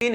3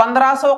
1500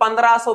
1500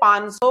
500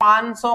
500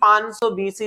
500 BC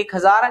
1000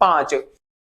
5.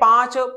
5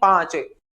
5,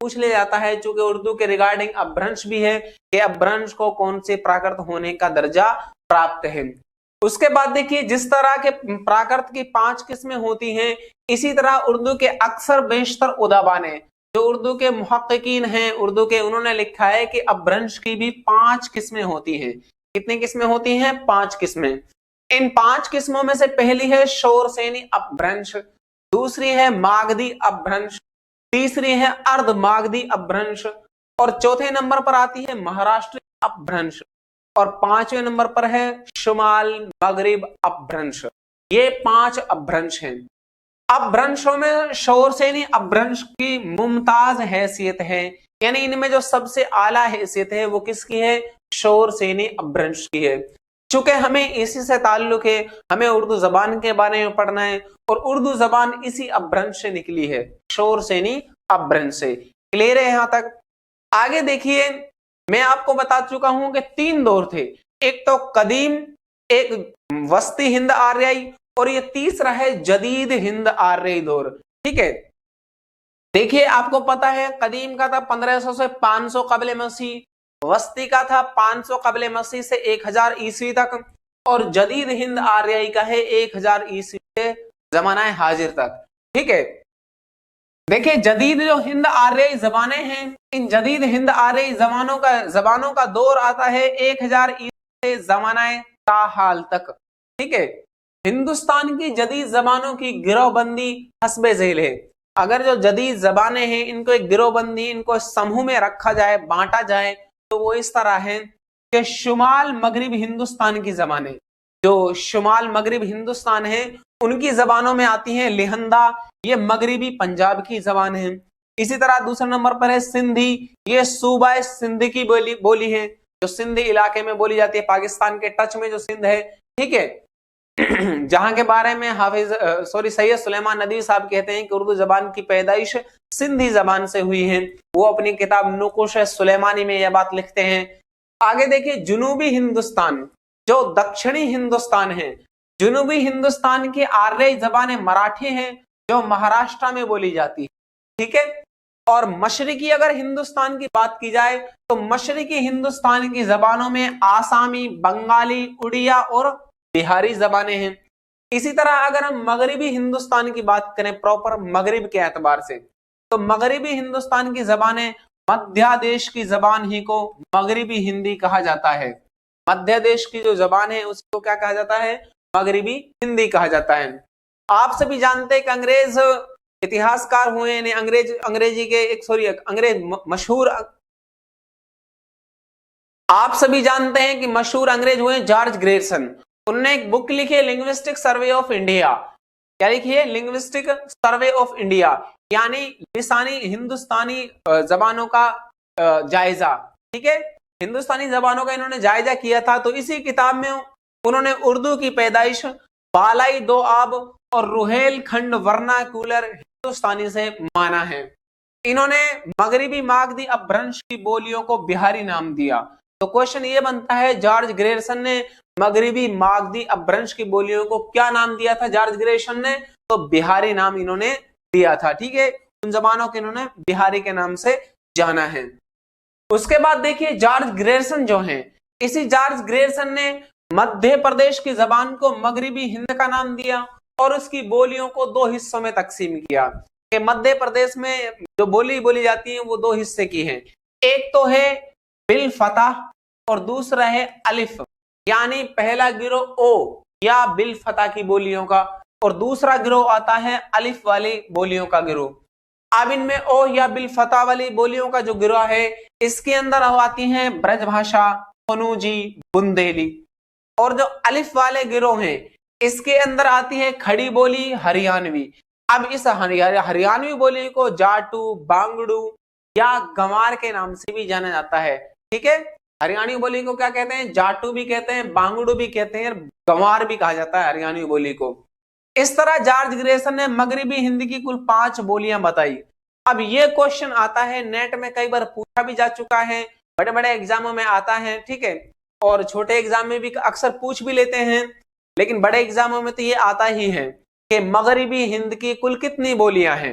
पूछ लिया जाता है, चूंकि उर्दू के रिगार्डिंग अपभ्रंश भी है कि अपभ्रंश को कौन से प्राकृत होने का दर्जा प्राप्त है। उसके बाद देखिए, जिस तरह के प्राकृत की 5 किस्में होती हैं, इसी तरह उर्दू के अक्सर बेशतर उदाबान है, जो उर्दू के मुहक्किकीन हैं उर्दू के, उन्होंने लिखा है कि अपभ्रंश की भी 5 किस्में होती हैं। कितनी किस्में होती हैं? 5 किस्में। इन 5 किस्मों में से पहली है शोरसेनी अपभ्रंश, दूसरी है मागधी अपभ्रंश, तीसरी है अर्ध मागधी अपभ्रंश, और चौथे नंबर पर आती है महाराष्ट्र अपभ्रंश, और 5वें नंबर पर है शुमाल मगरिब अपभ्रंश। ये 5 अपभ्रंश हैं। अपभ्रंशों में शोरसेनी अपभ्रंश की मुमताज हैसियत है, यानी इनमें जो सबसे आला हैसियत है वो किसकी है? शोरसेनी अपभ्रंश की है। चूंकि हमें इसी से ताल्लुक है, हमें उर्दू जबान के बारे में पढ़ना है, और उर्दू जबान इसी अपभ्रंश से निकली है, शोरसेनी अपभ्रंश से। क्लियर है यहां तक? आगे देखिए, मैं आपको बता चुका हूं कि 3 दौर थे, एक तो कदीम, एक वस्ती हिंद आर्याई, और ये तीसरा है जदीद हिंद आर्याई दौर। ठीक है, देखिए आपको पता है कदीम का था 1500 से 500 कबले मसीह, वस्ती का था 500 कबले मसीह से 1000 ईस्वी तक, और जदीद हिंद आर्याई का है 1000 ईस्वी से जमाना हाजिर तक। ठीक है, देखिए जदीद जो हिंद आर्याई जबाने हैं, इन जदीद हिंद आर्याई जबानों का दौर आता है 1000 ईस्वी से जमाना ताहाल तक। ठीक है, हिंदुस्तान की जदीद जबानों की गिरोहबंदी हस्बे झेल है। अगर जो जदीद जबानें हैं इनको एक गिरोहबंदी, इनको समूह में रखा जाए, बांटा जाए, तो वो इस तरह है कि शुमाल मगरिब हिंदुस्तान की जबानें, जो शुमाल मगरिब हिंदुस्तान है उनकी जबानों में आती हैं लिहंदा, ये मगरिबी पंजाब की जबान है। इसी तरह दूसरे नंबर पर है सिंधी, ये सूबा सिंध की बोली है, जो सिंध इलाके में बोली जाती है, पाकिस्तान के टच में जो सिंध है। ठीक है, जहां के बारे में सैयद सुलेमान नदवी साहब कहते हैं कि उर्दू जबान की पैदाइश सिंधी जबान से हुई है। वो अपनी किताब नुकुश सुलेमानी में यह बात लिखते हैं। आगे देखिए, जुनूबी हिंदुस्तान, जो दक्षिणी हिंदुस्तान है, जुनूबी हिंदुस्तान की आर्याई जबानें मराठी हैं, जो महाराष्ट्र में बोली जाती है। ठीक है, और मशरिकी अगर हिंदुस्तान की बात की जाए तो मशरिकी हिंदुस्तान की जबानों में आसामी, बंगाली, उड़िया और बिहारी जबानें हैं। इसी तरह अगर हम मगरिबी हिंदुस्तान की बात करें, प्रॉपर मगरिब के एतबार से, तो मगरिबी हिंदुस्तान की जबानें, मध्य देश की जबान ही को मगरिबी हिंदी कहा जाता है। मध्य देश की जो जबान है उसको क्या कहा जाता है? मगरिबी हिंदी कहा जाता है। आप सभी जानते हैं कि अंग्रेज इतिहासकार हुए हैं, अंग्रेजी के अंग्रेज मशहूर, आप सभी जानते हैं कि मशहूर अंग्रेज हुए जॉर्ज ग्रेयर्सन। उन्होंने एक बुक लिखी है लिंग्विस्टिक सर्वे ऑफ इंडिया। क्या लिखी है? लिंग्विस्टिक सर्वे ऑफ इंडिया, यानी लिसानी हिंदुस्तानी जबानों का जायजा। ठीक है, हिंदुस्तानी जबानों का इन्होंने जायजा किया था। तो इसी किताब में उन्होंने उर्दू की पैदाइश बालाई दो आब और रुहेल खंड वर्नाक्यूलर हिंदुस्तानी से माना है। इन्होंने मगरिबी मागधी अपभ्रंश की बोलियों को बिहारी नाम दिया। तो क्वेश्चन ये बनता है, जॉर्ज ग्रेयर्सन ने मगरिबी मागधी अपभ्रंश की बोलियों को क्या नाम दिया था? जॉर्ज ग्रेयर्सन ने तो बिहारी नाम इन्होंने दिया था। ठीक है, उन जबानों को इन्होंने बिहारी के नाम से जाना है। उसके बाद देखिए, जॉर्ज ग्रेयर्सन जो हैं, इसी जॉर्ज ग्रेयर्सन ने मध्य प्रदेश की जबान को मगरिबी हिंद का नाम दिया और उसकी बोलियों को 2 हिस्सों में तकसीम किया कि मध्य प्रदेश में जो बोली जाती है वो 2 हिस्से की है। एक तो है बिल फतह और दूसरा है अलिफ, यानी पहला गिरोह ओ या बिल फतह की बोलियों का, और दूसरा गिरोह आता है अलिफ वाली बोलियों का गिरोह। अब इनमें ओ या बिल फतह वाली बोलियों का जो गिरोह है, इसके अंदर आती हैं ब्रजभाषा, कनूजी, बुंदेली, और जो अलिफ वाले गिरोह हैं इसके अंदर आती है खड़ी बोली, हरियाणवी। अब इस हरियाणवी बोली को जाटू, बांगड़ू या गंवार के नाम से भी जाना जाता है। ठीक है, हरियाणवी बोली को क्या कहते हैं? जाटू भी कहते हैं, बांगड़ू भी कहते हैं, गंवार भी कहा जाता है हरियाणवी बोली को। इस तरह जॉर्ज ग्रेयर्सन ने मगरिबी हिंदी की कुल 5 बोलियां बताई। अब ये क्वेश्चन आता है, नेट में कई बार पूछा भी जा चुका है, बड़े बड़े एग्जामों में आता है। ठीक है, और छोटे एग्जाम में भी अक्सर पूछ भी लेते हैं, लेकिन बड़े एग्जामों में तो ये आता ही है कि मगरिबी हिंद की कुल कितनी बोलियां हैं।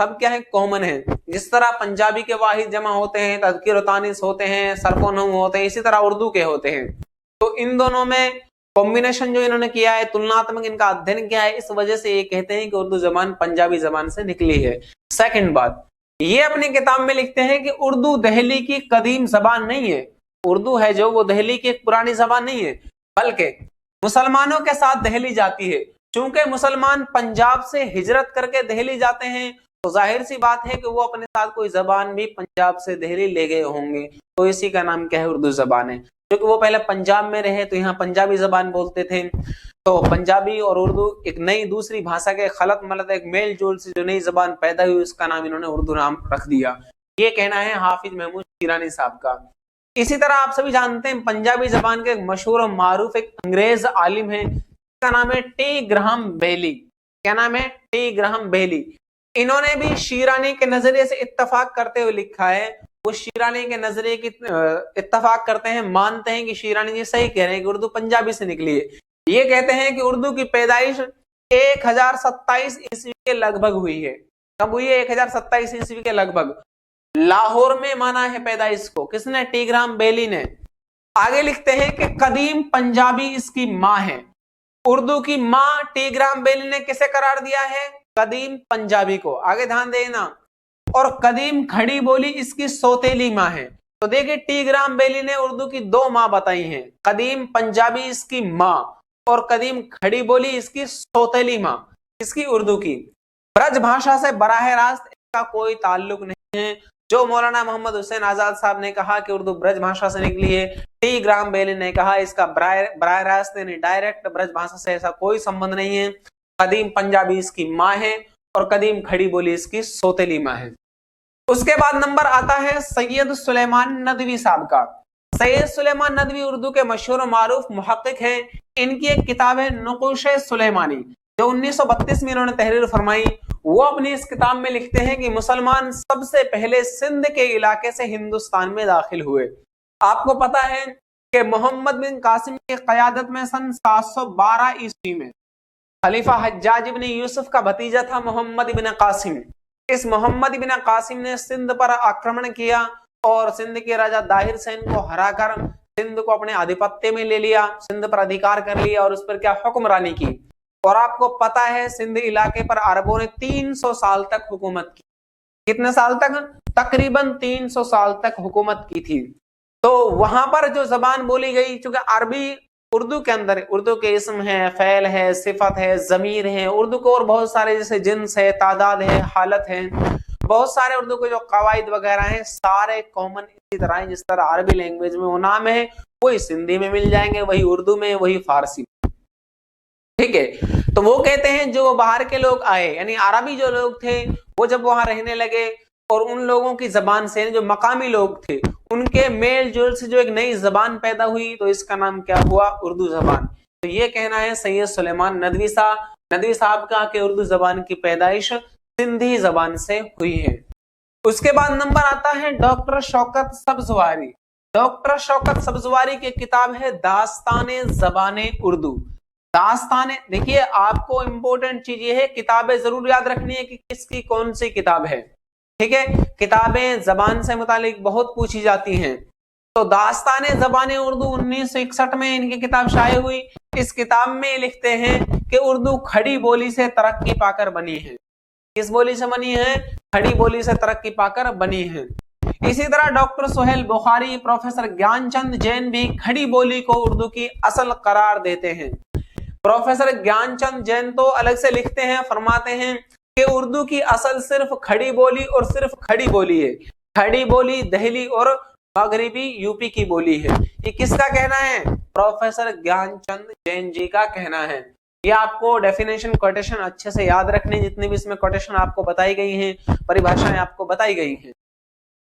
सब क्या है, कॉमन है। जिस तरह पंजाबी के वाहिद जमा होते हैं, तज़कीर व तानीस होते हैं, सर्फ व नहव होते हैं, इसी तरह उर्दू के होते हैं। तो इन दोनों में कॉम्बिनेशन जो इन्होंने किया है, तुलनात्मक इनका अध्ययन किया है, इस वजह से ये कहते हैं कि उर्दू जबान पंजाबी जबान से निकली है। सेकंड बात, ये अपनी किताब में लिखते हैं कि उर्दू दहली की कदीम जबान नहीं है। उर्दू है जो, वो दहली की एक पुरानी जबान नहीं है, बल्कि मुसलमानों के साथ दहली जाती है। चूंकि मुसलमान पंजाब से हिजरत करके दहली जाते हैं, तो जाहिर सी बात है कि वो अपने साथ कोई जबान भी पंजाब से दहली ले गए होंगे, तो इसी का नाम क्या है, उर्दू जबान है। क्योंकि वो पहले पंजाब में रहे तो यहाँ पंजाबी जबान बोलते थे, तो पंजाबी और उर्दू एक नई दूसरी भाषा के खलत मलत एक मेल जोल से जो नई जबान पैदा हुई, उसका नाम इन्होंने उर्दू नाम रख दिया। ये कहना है हाफिज महमूद शीरानी साहब का। इसी तरह आप सभी जानते हैं पंजाबी जबान के मशहूर और मारूफ एक अंग्रेज आलिम है, इसका नाम है टी ग्राहम बेली। क्या नाम है, टी ग्राहम बेली। इन्होंने भी शीरानी के नजरिए से इत्तफाक करते हुए लिखा है। वो शीरानी के नजरिए की इत्तफाक करते हैं, मानते हैं कि शीरानी जी सही कह रहे हैं कि उर्दू पंजाबी से निकली है। ये कहते हैं कि उर्दू की पैदाइश 1027 ईस्वी के लगभग हुई है। कब हुई है? 1027 ईस्वी के लगभग। लाहौर में माना है पैदाइश को, किसने? टी ग्राहम बेली ने। आगे लिखते हैं कि कदीम पंजाबी इसकी माँ है। उर्दू की माँ टी ग्राहम बेली ने किसे करार दिया है? कदीम पंजाबी को। आगे ध्यान देना। और कदीम खड़ी बोली इसकी सौतेली माँ है। तो देखिए टी ग्राहम बेली ने उर्दू की दो माँ बताई हैं, कदीम पंजाबी इसकी माँ और कदीम खड़ी बोली इसकी सौतेली माँ, इसकी उर्दू की। ब्रज भाषा से बराह रास्त इसका कोई ताल्लुक नहीं है। जो मौलाना मोहम्मद हुसैन आजाद साहब ने कहा कि उर्दू ब्रज भाषा से निकली है, टी ग्राहम बेली ने कहा इसका बराह रास्त यानी डायरेक्ट ब्रज भाषा से ऐसा कोई संबंध नहीं है। कदीम पंजाबी इसकी माँ है और कदीम खड़ी बोली इसकी सौतेली माँ है। उसके बाद नंबर आता है सैयद सुलेमान नदवी साहब का। सैयद सुलेमान नदवी उर्दू के मशहूर मारूफ मुहक्किक हैं। इनकी एक किताब है नुक़ूश-ए सुलेमानी, जो 1932 में इन्होंने तहरीर फरमाई। वो अपनी इस किताब में लिखते हैं कि मुसलमान सबसे पहले सिंध के इलाके से हिंदुस्तान में दाखिल हुए। आपको पता है कि मोहम्मद बिन कासिम की क़यादत में सन 712 ईस्वी में खलीफा हज्जाज इब्न यूसुफ का भतीजा था मोहम्मद इब्न कासिम। इस मोहम्मद इब्न कासिम ने सिंध पर आक्रमण किया और सिंध के राजा दाहिर सैन को हराकर सिंध को अपने आधिपत्य में ले लिया, सिंध पर अधिकार कर लिया और उस पर क्या हुक्मरानी की। और आपको पता है सिंध इलाके पर अरबों ने 300 साल तक हुकूमत की। कितने साल तक? तकरीबन 300 साल तक हुकूमत की थी। तो वहां पर जो जबान बोली गई, चूंकि अरबी उर्दू के अंदर उर्दू के इसम है, फेल है, सिफत है, जमीर है, उर्दू को और बहुत सारे जैसे जिन्स है, तादाद है, हालत है, बहुत सारे उर्दू के जो कवायद वगैरह हैं सारे कॉमन इसी तरह है। जिस तरह अरबी लैंग्वेज में वो नाम है वही सिंधी में मिल जाएंगे, वही उर्दू में, वही फारसी में। ठीक है। तो वो कहते हैं जो बाहर के लोग आए यानी अरबी जो लोग थे वो जब वहां रहने लगे और उन लोगों की जबान से जो मकामी लोग थे उनके मेल जोल से जो एक नई जबान पैदा हुई, तो इसका नाम क्या हुआ? उर्दू जबान। तो ये कहना है सैयद सुलेमान नदवी साहब का कि उर्दू जबान की पैदाइश सिंधी जबान से हुई है। उसके बाद नंबर आता है डॉक्टर शौकत सब्जवारी। डॉक्टर शौकत सब्जवारी की किताब है दास्ताने ज़बाने उर्दू। दास्ताने, देखिए आपको इंपॉर्टेंट चीज ये है, किताबें जरूर याद रखनी है कि किसकी कौन सी किताब है। ठीक है, किताबें जबान से मुतालिक बहुत पूछी जाती हैं। तो दास्ताने ज़बाने उर्दू 1961 में इनकी किताब शाये हुई। इस किताब में लिखते हैं कि उर्दू खड़ी बोली से तरक्की पाकर बनी है। किस बोली से बनी है? खड़ी बोली से तरक्की पाकर बनी है। इसी तरह डॉक्टर सुहेल बुखारी, प्रोफेसर ज्ञानचंद जैन भी खड़ी बोली को उर्दू की असल करार देते हैं। प्रोफेसर ज्ञानचंद जैन तो अलग से लिखते हैं, फरमाते हैं कि उर्दू की असल सिर्फ खड़ी बोली और सिर्फ खड़ी बोली है। खड़ी बोली दहली और मगरिबी यूपी की बोली है। ये किसका कहना है? प्रोफेसर ज्ञानचंद जैन जी का कहना है। ये आपको डेफिनेशन कोटेशन अच्छे से याद रखने, जितने भी इसमें कोटेशन आपको बताई गई हैं, परिभाषाएं आपको बताई गई हैं।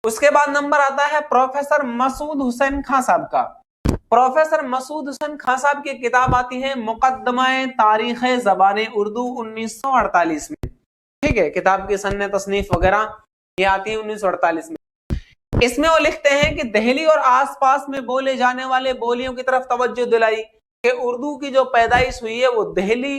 उसके बाद नंबर आता है प्रोफेसर मसूद हुसैन खां साहब का। प्रोफेसर मसूद हुसैन खां साहब की किताब आती है मुकद्दमा-ए तारीख़ ज़बाने उर्दू 1948 में। ठीक है, किताब की सन्ने तसनीफ वगैरह ये आती है 1948 में। इसमें वो लिखते हैं कि दहली और आसपास में बोले जाने वाले बोलियों की तरफ तवज्जो दिलाई कि उर्दू की जो पैदाइश हुई है वो दहली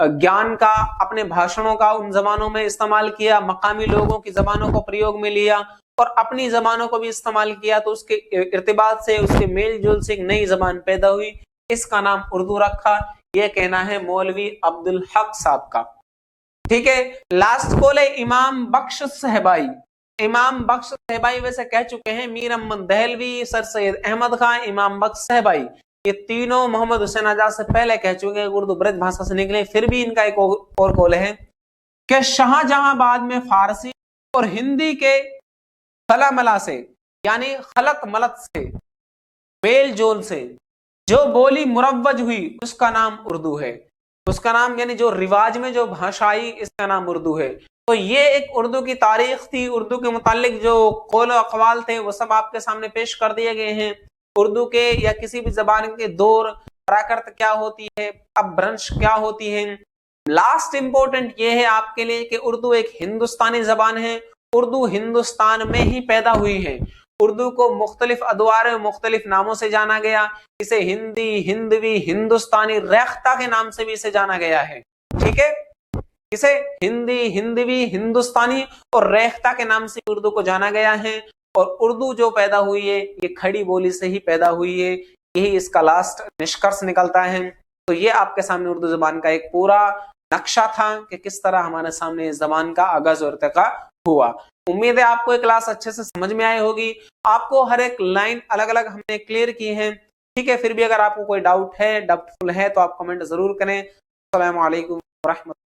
ज्ञान का अपने भाषणों का उन जबानों में इस्तेमाल किया, मकामी लोगों की जबानों को प्रयोग में लिया और अपनी जबानों को भी इस्तेमाल किया, तो उसके इर्तिबात से, उसके मेल जोल से एक नई जबान पैदा हुई, इसका नाम उर्दू रखा। यह कहना है मौलवी अब्दुल हक साहब का। ठीक है, लास्ट कॉल है इमाम बख्श सहबाई। इमाम बख्श सहबाई वैसे कह चुके हैं, मीर अहमद दहलवी, सर सैयद अहमद खान, इमाम बख्श सहबाई, ये तीनों मोहम्मद हुसैन आजाद से पहले कह चुके हैं, उर्दू ब्रज भाषा से निकले। फिर भी इनका एक और कौल है कि शाहजहांबाद में फारसी और हिंदी के खलामला से, यानी खलत मलत से, मेल जोल से जो बोली मुरव्वज हुई उसका नाम उर्दू है। उसका नाम यानी जो रिवाज में जो भाषा आई, इसका नाम उर्दू है। तो ये एक उर्दू की तारीख थी, उर्दू के मुतालिक जो कौल अक़वाल थे वो सब आपके सामने पेश कर दिए गए हैं। उर्दू के या किसी भी जबान के दौर, प्राकृत क्या होती है, अपभ्रंश क्या होती है। लास्ट इंपॉर्टेंट ये है आपके लिए कि उर्दू एक हिंदुस्तानी जबान है, उर्दू हिंदुस्तान में ही पैदा हुई है। उर्दू को मुख्तलिफ अदवार मुख्तलिफ नामों से जाना गया, इसे हिंदी, हिंदवी, हिंदुस्तानी, रेख्ता के नाम से भी इसे जाना गया है। ठीक है, इसे हिंदी, हिंदवी, हिंदुस्तानी और रेख्ता के नाम से उर्दू को जाना गया है। और उर्दू जो पैदा हुई है ये खड़ी बोली से ही पैदा हुई है, यही इसका लास्ट निष्कर्ष निकलता है। तो ये आपके सामने उर्दू जबान का एक पूरा नक्शा था कि किस तरह हमारे सामने इस जबान का आगाज और इर्तिका हुआ। उम्मीद है आपको ये क्लास अच्छे से समझ में आई होगी, आपको हर एक लाइन अलग अलग हमने क्लियर की है। ठीक है, फिर भी अगर आपको कोई डाउट है, डाउटफुल है, तो आप कमेंट जरूर करें। अस्सलामु अलैकुम व रहमतुल्लाह।